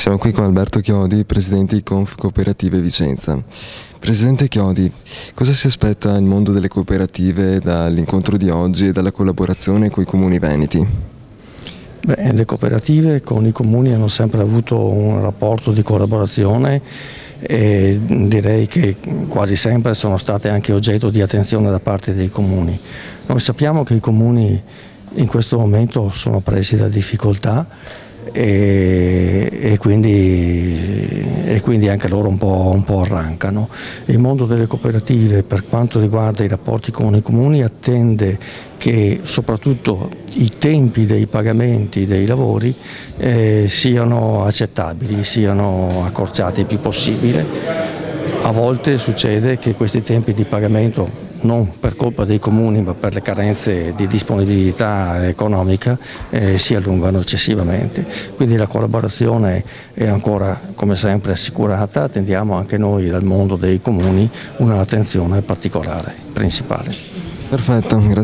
Siamo qui con Alberto Chiodi, presidente di Confcooperative Vicenza. Presidente Chiodi, cosa si aspetta il mondo delle cooperative dall'incontro di oggi e dalla collaborazione con i comuni veneti? Le cooperative con i comuni hanno sempre avuto un rapporto di collaborazione e direi che quasi sempre sono state anche oggetto di attenzione da parte dei comuni. Noi sappiamo che i comuni in questo momento sono presi da difficoltà e quindi anche loro un po' arrancano. Il mondo delle cooperative, per quanto riguarda i rapporti con i comuni, attende che soprattutto i tempi dei pagamenti dei lavori siano accettabili, siano accorciati il più possibile. A volte succede che questi tempi di pagamento, non per colpa dei comuni ma per le carenze di disponibilità economica, si allungano eccessivamente. Quindi la collaborazione è ancora come sempre assicurata, attendiamo anche noi dal mondo dei comuni un'attenzione particolare, principale. Perfetto, grazie.